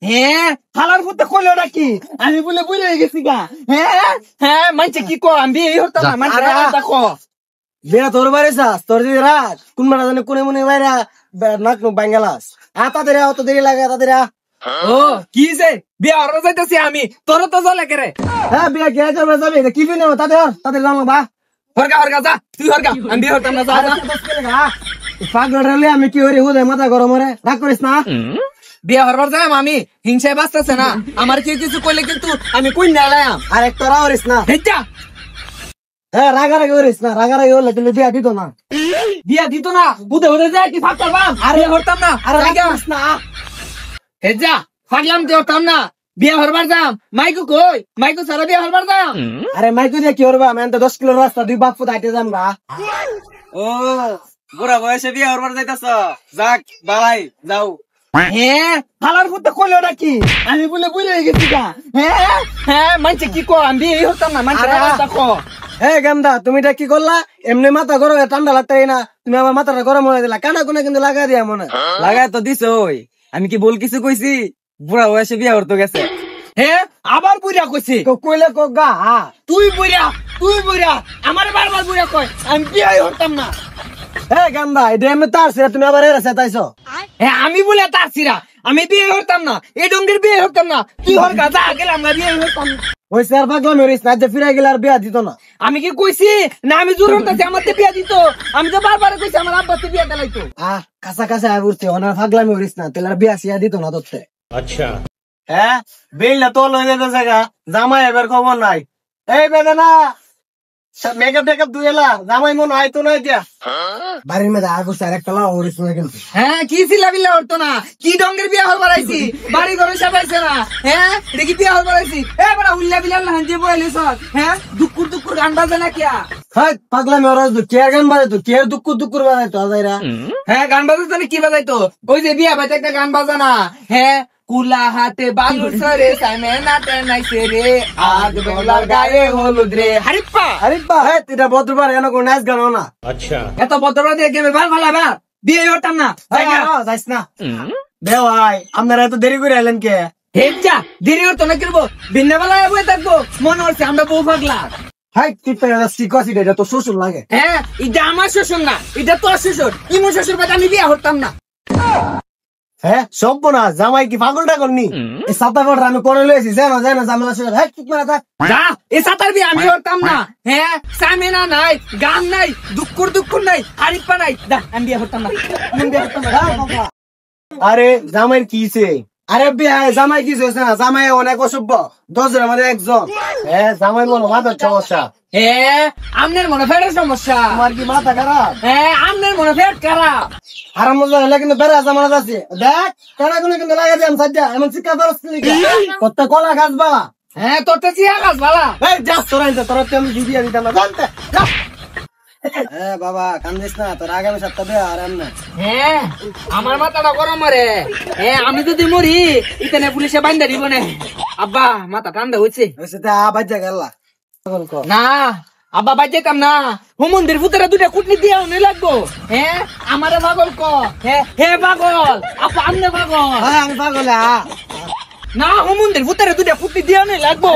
হ্যাঁ হালার মধ্যে কইলো নাকি আমি বলে বুঝে গেছি গা। হ্যাঁ হ্যাঁ মানছে কি কো আমি এই হতাম না মানছে দেখো বিয়া তোর বাড়ি যাস তোর দিদি রাত কোন মারা জানে কোনে মনে বাইরা নাক নুক বাঙ্গালাস তাদের অত দেরি লাগে তাদের ও কি যে বিয়া হরবা যাইতেছি আমি তোর তো জলে কে রে। হ্যাঁ বিয়া কে যাবে যাবে কি বিনে তাদের জানো বা হরগা হরগা যা তুই হরগা আমি বিয়ে হতাম না যা পাগল রেলে আমি কি হরি হুদে মাথা গরম রে রাগ করিস না। বিয়ে হরবার যাই আমি হিংসায় বাঁচতেছে না আমার কেউ কিছু কইলে কিন্তু আমি কই না লাম আর একটা রাওরিস না হেচ্চা। হ্যাঁ রাগারাগি করিস না রাগারাগি হলে তুমি বিয়া দিত না বিয়া দিত না বুদে বুদে যায় কি ফাঁক করবাম আরে হরতাম না আর রাগাস না হেচ্চা ফাগলাম তো হরতাম না বিয়ে হরবার যাম মাইকু কই মাইকু সারা বিয়ে হরবার যাম। আরে মাইকু দিয়ে কি হরবা আমি তো 10 কিলো রাস্তা দুই বাপ ফুট হাইটে যাম বা। ও বুড়া বয়সে বিয়ে হরবার যাইতাছ যাক বালাই যাও। হ্যাঁ হালার মধ্যে কইলো নাকি আমি বলে বুঝে গেছি গা। হ্যাঁ হ্যাঁ মানছে কি কো আমি এই হতাম না মানছে দেখো। হ্যাঁ গান্দা তুমি এটা কি করলা এমনি মাথা গরম ঠান্ডা লাগতাই না তুমি আমার মাথাটা গরম হয়ে দিলা কানা কোনে কিন্তু লাগা দিয়া মনে লাগাই তো দিছ ওই আমি কি বল কিছু কইছি বুড়া বয়সে বিয়ে হরতে গেছে। হ্যাঁ আবার বুড়া কইছে কইলে কো গা তুই বুড়া আমার বারবার বুড়া কয় আমি বিয়ে হতাম না। হ্যাঁ গান্দা এটা এমনি তার সে তুমি আবার এর সেটাইছো। হ্যাঁ আমি বলে তার সিরা আমি বিয়ে হতাম না এই ডঙ্গের বিয়ে হতাম না তুই হর গাজা গেলাম না বিয়ে হতাম না। ওই স্যার পাগলাম হরিস না যে ফিরে গেলে আর বিয়া দিত না। আমি কি কইছি না আমি জোর হতাছি আমার বিয়া দিত আমি তো বারবার কইছি আমার আব্বাতে বিয়া দিলাইতো। কাঁচা কাঁচা ঘুরছে ওনার পাগলামি হরিস না তেলার বিয়া সিয়া দিত না তোরতে। আচ্ছা হ্যাঁ বেলটা তো লই যেতে জায়গা জামাই এবার খবর নাই এই বেদনা মেকআপ টেকআপ দুয়েলা জামাই মন আইতো না দিয়া বাড়ির মধ্যে আগুস আর একটা লাও হরিস না কিন্তু। হ্যাঁ কি ছিলা বিল্লা হতো না কি ডঙ্গের বিয়া হল বাড়াইছি বাড়ি ঘরে সাজাইছে না। হ্যাঁ দেখি বিয়া হল বাড়াইছি এ বড় উল্লা বিল্লা না হাঁজে বইলিস। হ্যাঁ দুকুর গান বাজে না কিয়া হাই পাগলামি হরস তো কে গান বাজে তো কে দুকুর বাজে তো আজাইরা। হ্যাঁ গান বাজাতো না কি বাজাইতো ওই যে বিয়া বাজে একটা গান বাজানা। হ্যাঁ কুলা হাতে বালুর সরে সামনে নাতে নাইছে রে আগ বেলার গায়ে হলুদ রে হারিপ্পা আরিব্বা হ্যাঁ এটা বদরবার এনে কোন নাচ গান না। আচ্ছা এত বদরা দিয়ে গেমে ভাল ভালা বা বিয়ে হতাম না যাইস না বে ভাই আপনারা এত দেরি করে এলেন কে। হেচ্চা দেরি হতো না কিরবো ভিন্নবেলায় বয়ে থাকবো মনে হচ্ছে আমরা বউ পাগলা। হাই তুই তো সিকসি এটা তো শ্বশুর লাগে। হ্যাঁ এটা আমার শ্বশুর না এটা তোর শ্বশুর ইমো শ্বশুর বাদ আমি বিয়ে হতাম না। হ্যাঁ সব না জামাই কি পাগল টাগল নি এই সাতা কটা আমি করে লইছি জানো জানো জামেলা শুনে হ্যাঁ ঠিক মানে থাক যা এ সাতার বিয়ে আমি হতাম না। হ্যাঁ সামিনা নাই গান নাই দুকুর নাই হারিপ্পা নাই যা আমি বিয়ে হতাম না আমি বিয়ে হতাম না। আরে জামাই কিছে আরে বিয়া জামাই কিছে না জামাই অনেক অসভ্য 10 জনের মধ্যে একজন। হ্যাঁ জামাই মনে মাথার সমস্যা। হ্যাঁ আমনের মনে ফেরের সমস্যা তোমার কি মাথা খারাপ। হ্যাঁ আমনের মনে ফের খারাপ হারাম মজা হলে কিন্তু বেড়া জামানা আছে দেখ কারা কোনো কিন্তু লাগা যায় সাজ্জা এমন শিক্ষা দরস কত কলা গাছ বালা। হ্যাঁ তোর তো চিয়া গাছ ভালা এই যা তোরাইতে তোরা তেমন দিদিয়া দিতাম না জানতে হ্যাঁ বাবা কান্দিস না তোর আগামী সপ্তাহে আর এমন। হ্যাঁ আমার মাথাটা গরম মারে। হ্যাঁ আমি যদি মরি ইতানে পুলিশে বাইন্দা দিব না। আব্বা মাথা ঠান্ডা হয়েছে বাজ্যা গেলা না আব্বা বাদ যেতাম না হুমন্দির ভূতেরা দুটা কুটনি দিয়ে অনেক লাগবো। হ্যাঁ আমারে পাগল ক হ্যাঁ হে পাগল আপা আমনে পাগল আমি পাগল না হুমন্দির ভূতেরা দুটা কুটনি দিয়ে অনেক লাগবো।